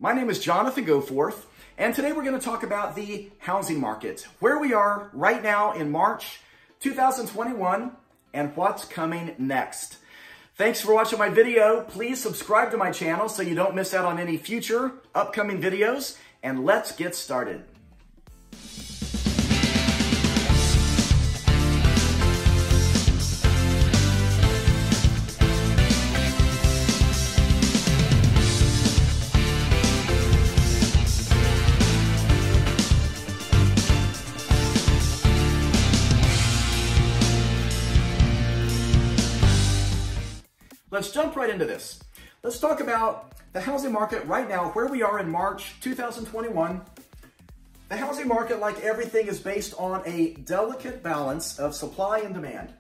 My name is Jonathan Goforth, and today we're going to talk about the housing market, where we are right now in March 2021, and what's coming next. Thanks for watching my video. Please subscribe to my channel so you don't miss out on any future upcoming videos, and let's get started. Let's jump right into this. Let's talk about the housing market right now, where we are in March 2021. The housing market, like everything, is based on a delicate balance of supply and demand.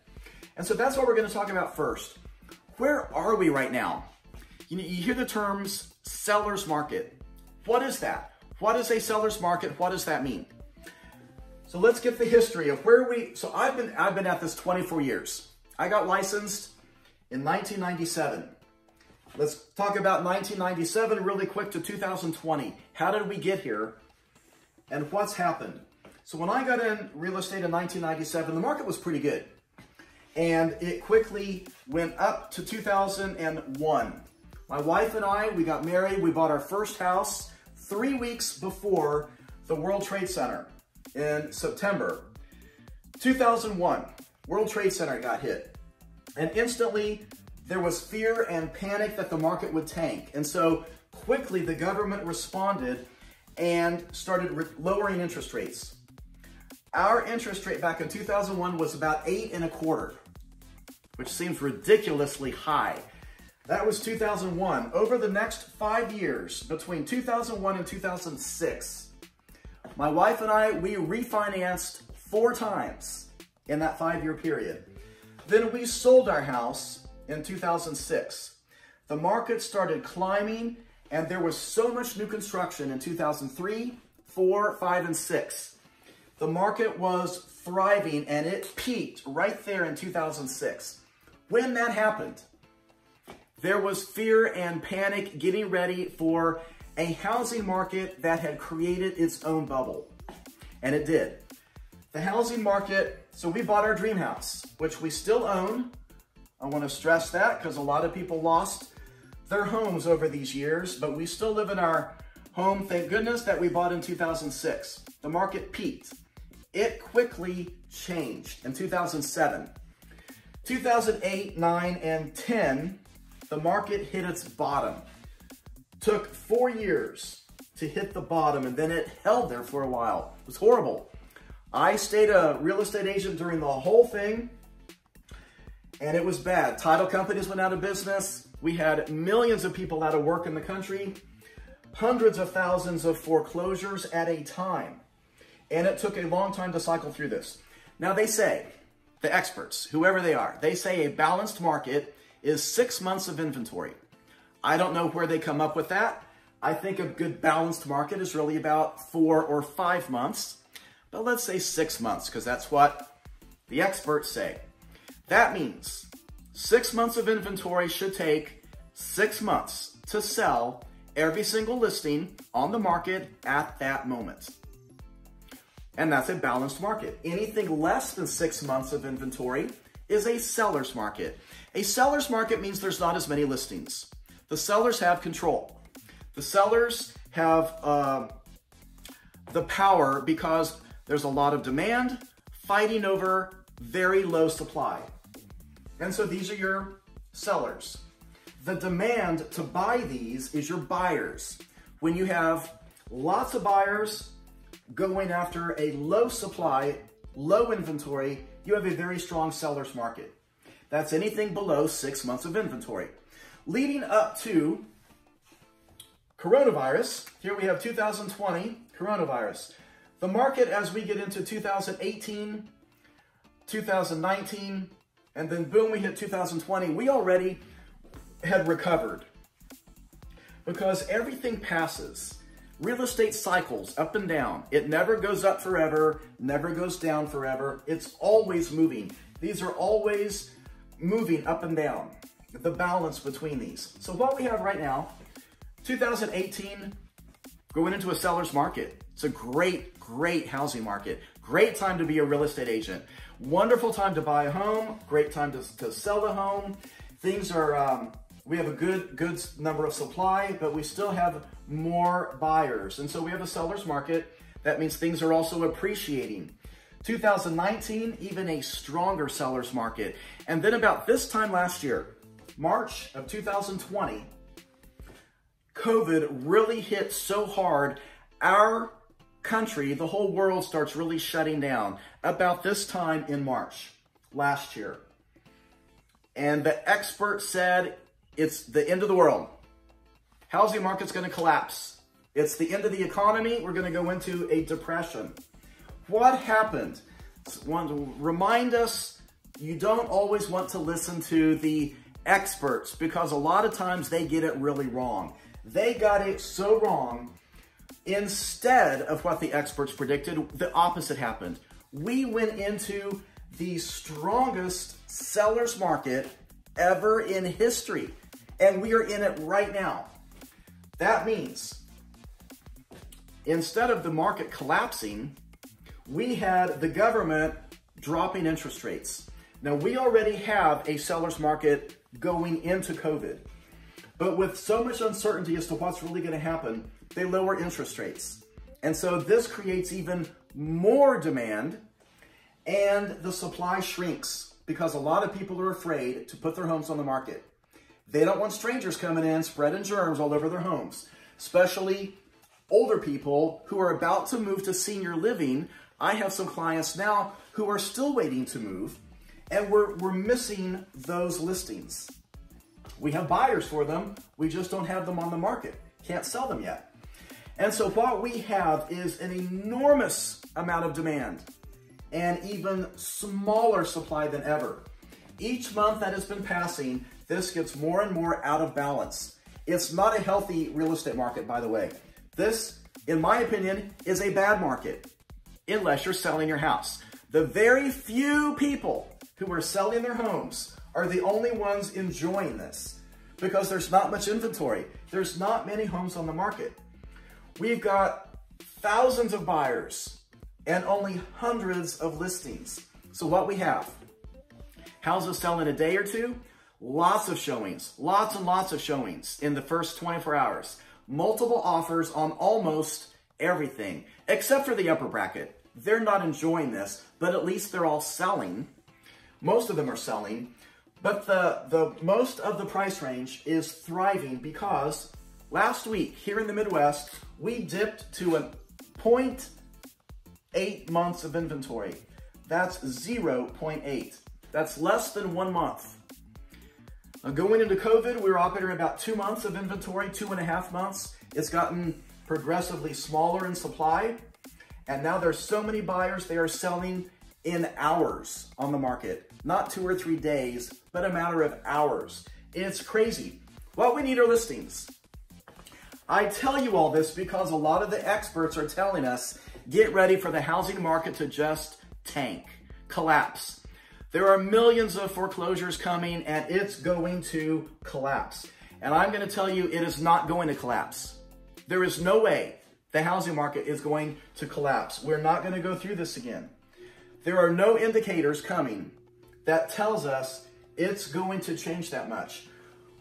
And so that's what we're going to talk about first. Where are we right now? You hear the terms seller's market. What is that? What is a seller's market? What does that mean? So let's get the history of where so I've been at this 24 years. I got licensed in 1997. Let's talk about 1997 really quick to 2020. How did we get here and what's happened? So when I got in real estate in 1997, the market was pretty good. And it quickly went up to 2001. My wife and I, we got married. We bought our first house 3 weeks before the World Trade Center in September. 2001, World Trade Center got hit. And instantly, there was fear and panic that the market would tank. And so quickly, the government responded and started lowering interest rates. Our interest rate back in 2001 was about 8.25%, which seems ridiculously high. That was 2001. Over the next 5 years, between 2001 and 2006, my wife and I, we refinanced 4 times in that 5-year period. Then we sold our house in 2006. The market started climbing, and there was so much new construction in 2003, 4, 5, and 6. The market was thriving, and it peaked right there in 2006. When that happened, there was fear and panic getting ready for a housing market that had created its own bubble. And it did. The housing market, so we bought our dream house, which we still own. I want to stress that because a lot of people lost their homes over these years, but we still live in our home, thank goodness, that we bought in 2006. The market peaked. It quickly changed in 2007. 2008, 9, and 10, the market hit its bottom. Took 4 years to hit the bottom, and then it held there for a while. It was horrible. I stayed a real estate agent during the whole thing, and it was bad. Title companies went out of business. We had millions of people out of work in the country, hundreds of thousands of foreclosures at a time, and it took a long time to cycle through this. Now they say, the experts, whoever they are, they say a balanced market is 6 months of inventory. I don't know where they come up with that. I think a good balanced market is really about 4 or 5 months. But let's say 6 months, because that's what the experts say. That means 6 months of inventory should take 6 months to sell every single listing on the market at that moment. And that's a balanced market. Anything less than 6 months of inventory is a seller's market. A seller's market means there's not as many listings. The sellers have control. The sellers have the power because there's a lot of demand fighting over very low supply. And so these are your sellers. The demand to buy these is your buyers. When you have lots of buyers going after a low supply, low inventory, you have a very strong seller's market. That's anything below 6 months of inventory. Leading up to coronavirus, here we have 2020 coronavirus. The market, as we get into 2018, 2019, and then boom, we hit 2020, we already had recovered because everything passes. Real estate cycles up and down. It never goes up forever, never goes down forever. It's always moving. These are always moving up and down, the balance between these. So what we have right now, 2018, going into a seller's market. It's a great, great housing market. Great time to be a real estate agent. Wonderful time to buy a home. Great time to sell a home. Things are, we have a good number of supply, but we still have more buyers. And so we have a seller's market. That means things are also appreciating. 2019, even a stronger seller's market. And then about this time last year, March of 2020, COVID really hit so hard, our country, the whole world starts really shutting down about this time in March last year. And the experts said it's the end of the world. Housing market's going to collapse. It's the end of the economy. We're going to go into a depression. What happened? I want to remind us, you don't always want to listen to the experts because a lot of times they get it really wrong. They got it so wrong. Instead of what the experts predicted, the opposite happened. We went into the strongest seller's market ever in history, and we are in it right now. That means instead of the market collapsing, we had the government dropping interest rates. Now, we already have a seller's market going into COVID, but with so much uncertainty as to what's really going to happen, they lower interest rates. And so this creates even more demand, and the supply shrinks because a lot of people are afraid to put their homes on the market. They don't want strangers coming in, spreading germs all over their homes, especially older people who are about to move to senior living. I have some clients now who are still waiting to move, and we're missing those listings. We have buyers for them. We just don't have them on the market. Can't sell them yet. And so what we have is an enormous amount of demand and even smaller supply than ever. Each month that has been passing, this gets more and more out of balance. It's not a healthy real estate market, by the way. This, in my opinion, is a bad market unless you're selling your house. The very few people who are selling their homes are the only ones enjoying this because there's not much inventory. There's not many homes on the market. We've got thousands of buyers and only hundreds of listings. So what we have, houses sell in a day or two, lots of showings, lots and lots of showings in the first 24 hours, multiple offers on almost everything, except for the upper bracket. They're not enjoying this, but at least they're all selling. Most of them are selling, but the most of the price range is thriving because last week here in the Midwest, we dipped to a 0.8 months of inventory. That's 0.8. That's less than 1 month. Now, going into COVID, we were operating about 2 months of inventory, 2.5 months. It's gotten progressively smaller in supply. And now there's so many buyers, they are selling in hours on the market. Not 2 or 3 days, but a matter of hours. It's crazy. What we need are listings. I tell you all this because a lot of the experts are telling us, get ready for the housing market to just tank, collapse. There are millions of foreclosures coming and it's going to collapse. And I'm going to tell you, it is not going to collapse. There is no way the housing market is going to collapse. We're not going to go through this again. There are no indicators coming that tells us it's going to change that much.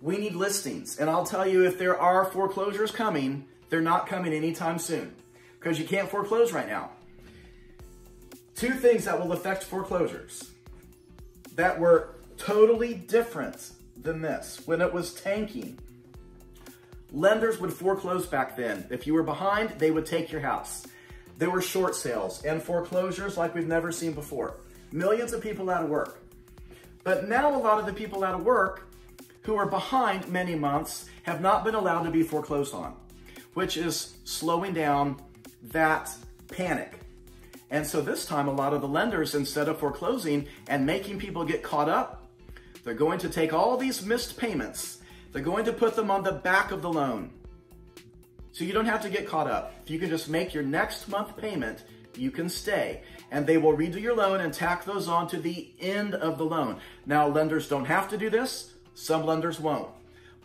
We need listings. And I'll tell you, if there are foreclosures coming, they're not coming anytime soon because you can't foreclose right now. 2 things that will affect foreclosures that were totally different than this when it was tanking. Lenders would foreclose back then. If you were behind, they would take your house. There were short sales and foreclosures like we've never seen before. Millions of people out of work. But now a lot of the people out of work who are behind many months have not been allowed to be foreclosed on, which is slowing down that panic. And so this time, a lot of the lenders, instead of foreclosing and making people get caught up, they're going to take all these missed payments. They're going to put them on the back of the loan. So you don't have to get caught up. If you can just make your next month payment, you can stay. And they will redo your loan and tack those on to the end of the loan. Now, lenders don't have to do this. Some lenders won't.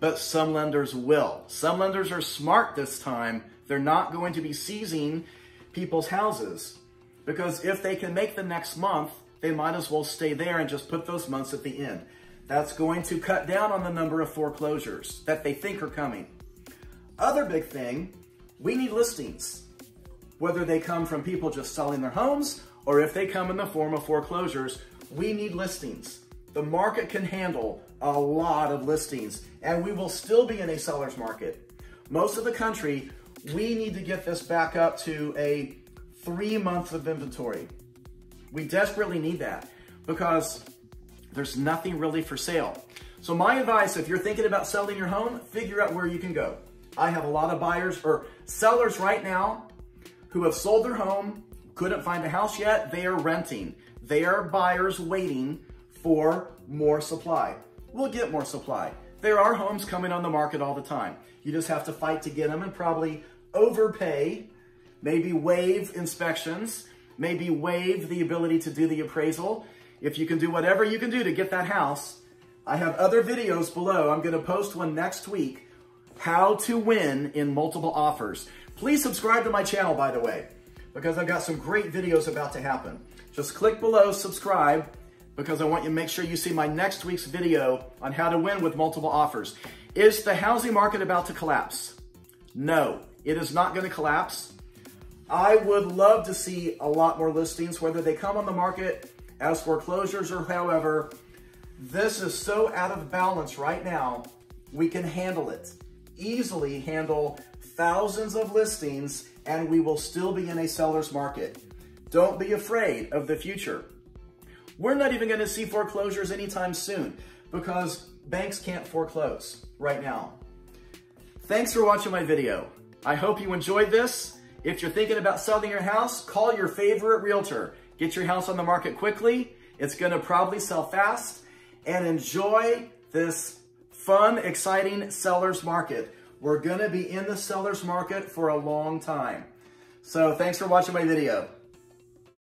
but some lenders will. Some lenders are smart this time. They're not going to be seizing people's houses, because if they can make the next month, they might as well stay there and just put those months at the end. That's going to cut down on the number of foreclosures that they think are coming. Other big thing, we need listings. Whether they come from people just selling their homes or if they come in the form of foreclosures, we need listings. The market can handle a lot of listings, and we will still be in a seller's market. Most of the country, we need to get this back up to a 3 months of inventory. We desperately need that because there's nothing really for sale. So my advice, if you're thinking about selling your home, figure out where you can go. I have a lot of buyers or sellers right now who have sold their home, couldn't find a house yet, they are renting. They are buyers waiting for more supply. We'll get more supply. There are homes coming on the market all the time. You just have to fight to get them and probably overpay, maybe waive inspections, maybe waive the ability to do the appraisal. If you can do whatever you can do to get that house, I have other videos below. I'm gonna post one next week, how to win in multiple offers. Please subscribe to my channel, by the way, because I've got some great videos about to happen. Just click below, subscribe, because I want you to make sure you see my next week's video on how to win with multiple offers. Is the housing market about to collapse? No, it is not gonna collapse. I would love to see a lot more listings, whether they come on the market as foreclosures or however. This is so out of balance right now, we can handle it. Easily handle thousands of listings, and we will still be in a seller's market. Don't be afraid of the future. We're not even gonna see foreclosures anytime soon because banks can't foreclose right now. Thanks for watching my video. I hope you enjoyed this. If you're thinking about selling your house, call your favorite realtor. Get your house on the market quickly. It's gonna probably sell fast, and enjoy this fun, exciting seller's market. We're gonna be in the seller's market for a long time. So thanks for watching my video.